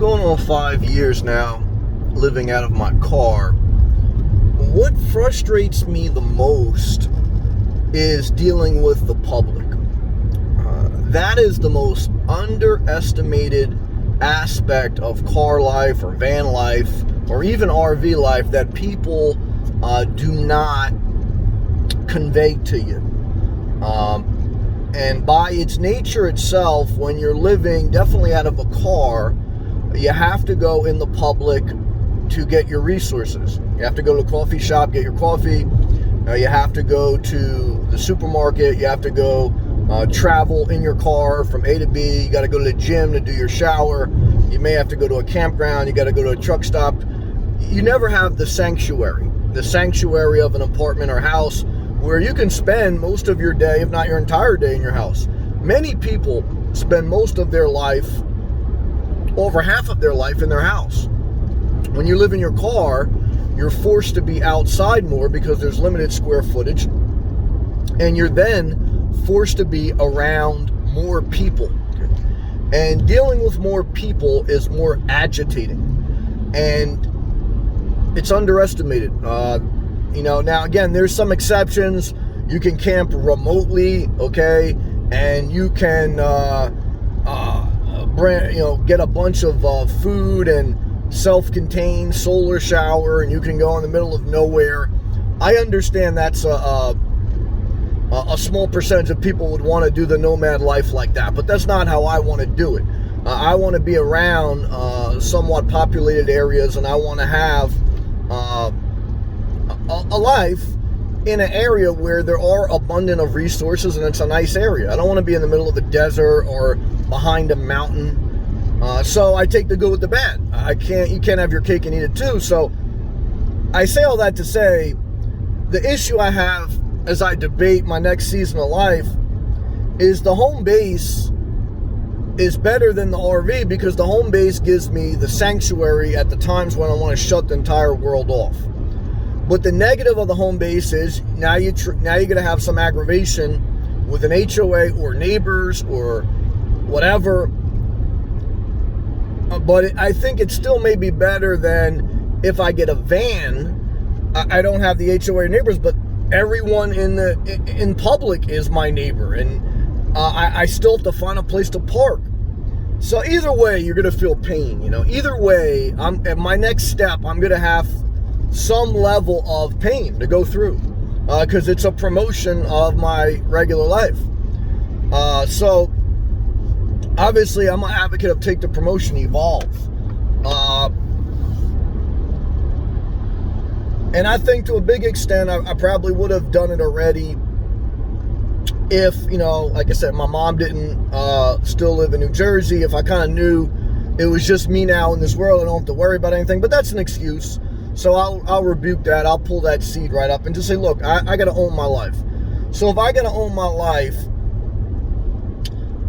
going on 5 years now living out of my car. What frustrates me the most is dealing with the public. That is the most underestimated aspect of car life or van life or even RV life that people do not convey to you. And by its nature itself, when you're living definitely out of a car, you have to go in the public to get your resources. You have to go to a coffee shop, get your coffee. You have to go to the supermarket. You have to go travel in your car from A to B. You got to go to the gym to do your shower. You may have to go to a campground. You got to go to a truck stop. You never have the sanctuary of an apartment or house where you can spend most of your day, if not your entire day, in your house. Many people spend most of their life, over half of their life, in their house. When you live in your car, you're forced to be outside more because there's limited square footage, and you're then forced to be around more people. And dealing with more people is more agitating, and it's underestimated. Now again, there's some exceptions. You can camp remotely, okay, and you can get a bunch of food and self-contained solar shower, and you can go in the middle of nowhere. I understand that's a small percentage of people would want to do the nomad life like that, but that's not how I want to do it. I want to be around somewhat populated areas, and I want to have a life in an area where there are abundant of resources and it's a nice area. I don't want to be in the middle of the desert or behind a mountain. So I take the good with the bad. You can't have your cake and eat it too. So I say all that to say, the issue I have as I debate my next season of life is the home base is better than the RV, because the home base gives me the sanctuary at the times when I want to shut the entire world off. But the negative of the home base is now you're going to have some aggravation with an HOA or neighbors or whatever. But I think it still may be better than if I get a van. I don't have the HOA neighbors, but everyone in public is my neighbor, and I still have to find a place to park. So either way, you're going to feel pain. Either way, at my next step, I'm going to have some level of pain to go through, because it's a promotion of my regular life. So obviously, I'm an advocate of take the promotion, evolve. And I think to a big extent, I probably would have done it already if, like I said, my mom didn't still live in New Jersey. If I kind of knew it was just me now in this world, I don't have to worry about anything. But that's an excuse. So I'll rebuke that. I'll pull that seed right up and just say, look, I got to own my life. So if I got to own my life,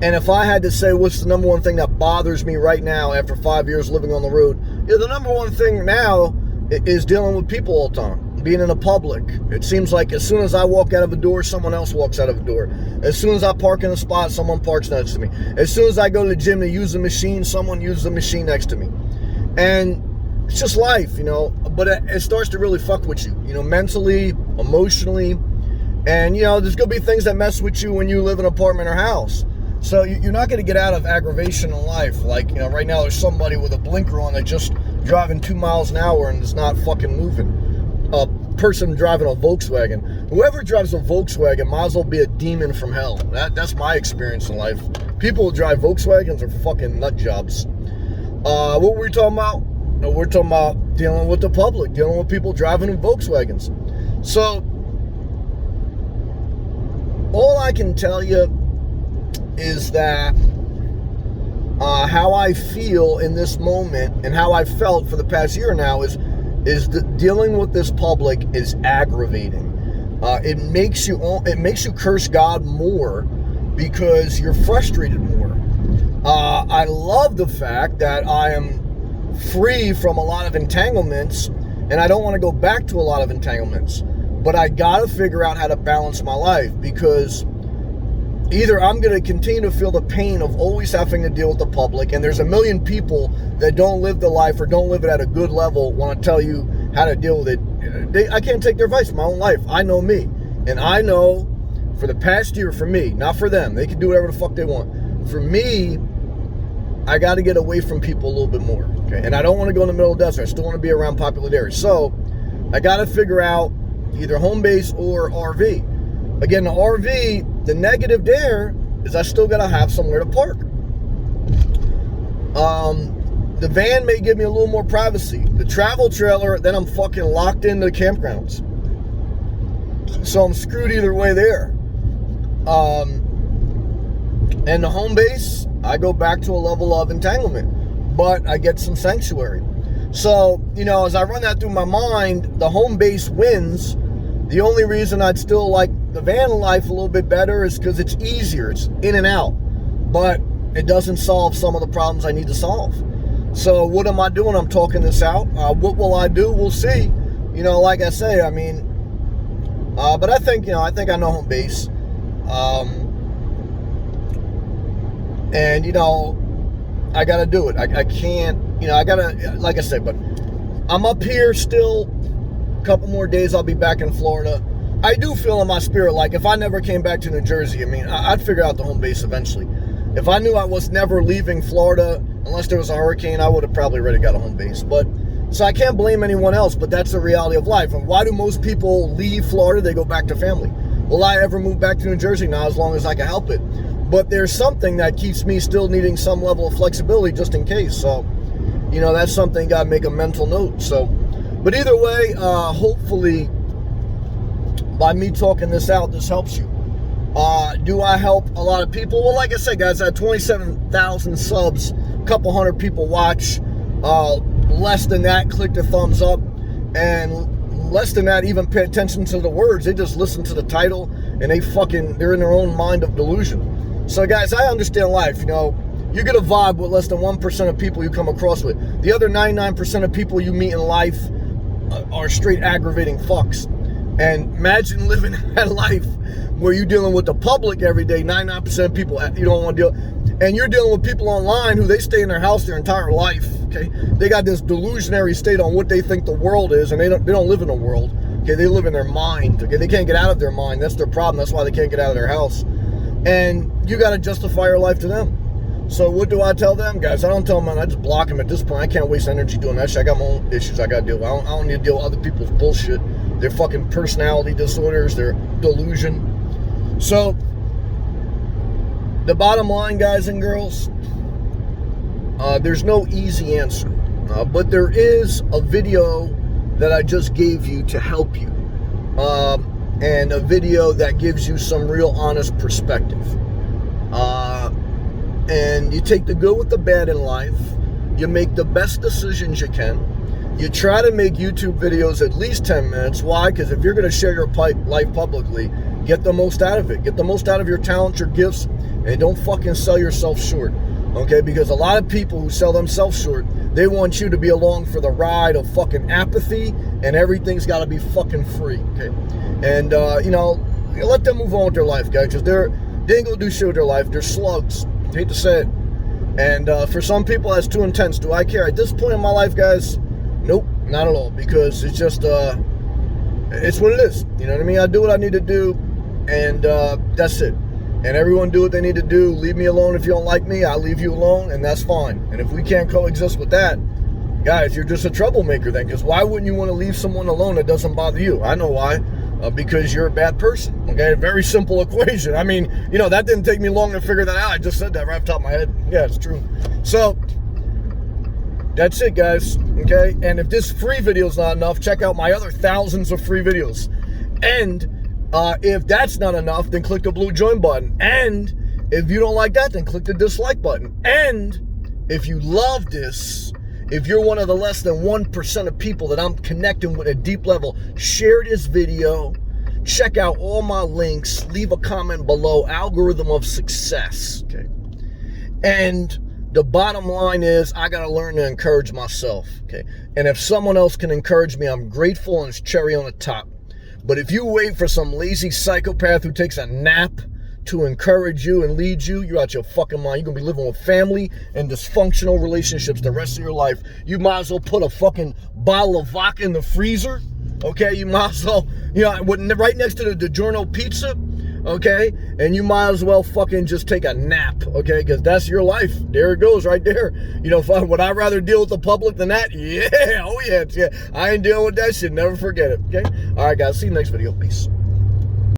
and if I had to say what's the number one thing that bothers me right now after 5 years living on the road, the number one thing now is dealing with people all the time, being in the public. It seems like as soon as I walk out of a door, someone else walks out of a door. As soon as I park in a spot, someone parks next to me. As soon as I go to the gym to use the machine, someone uses the machine next to me. And it's just life, but it starts to really fuck with you, mentally, emotionally. And, there's going to be things that mess with you when you live in an apartment or house. So you're not going to get out of aggravation in life. Like, right now there's somebody with a blinker on that just driving 2 miles an hour and is not fucking moving. A person driving a Volkswagen. Whoever drives a Volkswagen might as well be a demon from hell. That's my experience in life. People who drive Volkswagens are fucking nut jobs. What were we talking about? We're talking about dealing with the public, dealing with people driving in Volkswagens. So all I can tell you is that how I feel in this moment and how I felt for the past year now is dealing with this public is aggravating. It makes you curse God more because you're frustrated more. I love the fact that I am free from a lot of entanglements, and I don't want to go back to a lot of entanglements, but I gotta figure out how to balance my life, because either I'm going to continue to feel the pain of always having to deal with the public, and there's a million people that don't live the life or don't live it at a good level want to tell you how to deal with it. I can't take their advice in my own life. I know me. And I know for the past year, for me, not for them, they can do whatever the fuck they want. For me, I got to get away from people a little bit more. Okay? And I don't want to go in the middle of the desert. I still want to be around populated areas. So I got to figure out either home base or RV. Again, the RV, the negative there is I still got to have somewhere to park. The van may give me a little more privacy. The travel trailer, then I'm fucking locked into the campgrounds. So I'm screwed either way there. And the home base, I go back to a level of entanglement, but I get some sanctuary. So, as I run that through my mind, the home base wins. The only reason I'd still like the van life a little bit better is because it's easier. It's in and out. But it doesn't solve some of the problems I need to solve. So what am I doing? I'm talking this out. What will I do? We'll see. Like I say, but I think I know home base. And, I got to do it. I can't, I got to, like I said, but I'm up here still. A couple more days, I'll be back in Florida. I do feel in my spirit, like if I never came back to New Jersey, I'd figure out the home base eventually. If I knew I was never leaving Florida, unless there was a hurricane, I would have probably already got a home base. But, so I can't blame anyone else, but that's the reality of life. And why do most people leave Florida? They go back to family. Will I ever move back to New Jersey? Not as long as I can help it. But there's something that keeps me still needing some level of flexibility just in case. So, that's something got to make a mental note. So, but either way, hopefully by me talking this out, this helps you. Do I help a lot of people? Well, like I said, guys, I had 27,000 subs, a couple hundred people watch. Less than that click the thumbs up, and less than that even pay attention to the words. They just listen to the title, and they're in their own mind of delusion. So, guys, I understand life. You get a vibe with less than 1% of people you come across with. The other 99% of people you meet in life are straight aggravating fucks. And imagine living that life where you're dealing with the public every day. 99% of people you don't want to deal, and you're dealing with people online who they stay in their house their entire life. Okay, they got this delusionary state on what they think the world is, and they don't live in a world. Okay, they live in their mind. Okay, they can't get out of their mind. That's their problem. That's why they can't get out of their house. And you got to justify your life to them. So what do I tell them, guys? I don't tell them. I just block them at this point. I can't waste energy doing that shit. I got my own issues I got to deal with. I don't need to deal with other people's bullshit. Their fucking personality disorders, their delusion. So, the bottom line, guys and girls, there's no easy answer. But there is a video that I just gave you to help you. And a video that gives you some real honest perspective. And you take the good with the bad in life. You make the best decisions you can. You try to make YouTube videos at least 10 minutes. Why? Because if you're going to share your life publicly, get the most out of it. Get the most out of your talents, your gifts, and don't fucking sell yourself short. Okay? Because a lot of people who sell themselves short, they want you to be along for the ride of fucking apathy, and everything's got to be fucking free. Okay? And, let them move on with their life, guys, because they ain't going to do shit with their life. They're slugs. I hate to say it. And for some people, that's too intense. Do I care? At this point in my life, guys, nope, not at all, because it's just, it's what it is. You know what I mean? I do what I need to do, and that's it. And everyone do what they need to do. Leave me alone if you don't like me. I'll leave you alone, and that's fine. And if we can't coexist with that, guys, you're just a troublemaker then, because why wouldn't you want to leave someone alone that doesn't bother you? I know why. Because you're a bad person. Okay, very simple equation. That didn't take me long to figure that out. I just said that right off the top of my head. Yeah, it's true. So, that's it, guys. Okay, and if this free video is not enough, check out my other thousands of free videos. And if that's not enough, then click the blue join button. And if you don't like that, then click the dislike button. And if you love this, if you're one of the less than 1% of people that I'm connecting with at a deep level, share this video, check out all my links, leave a comment below, algorithm of success, okay? And the bottom line is, I got to learn to encourage myself, okay? And if someone else can encourage me, I'm grateful, and it's cherry on the top. But if you wait for some lazy psychopath who takes a nap to encourage you and lead you, you're out your fucking mind. You're going to be living with family and dysfunctional relationships the rest of your life. You might as well put a fucking bottle of vodka in the freezer, okay? You might as well, right next to the DiGiorno pizza, okay? And you might as well fucking just take a nap, okay? Because that's your life. There it goes right there. Would I rather deal with the public than that? Yeah, oh yeah. I ain't dealing with that shit. Never forget it, okay? All right, guys. See you next video. Peace.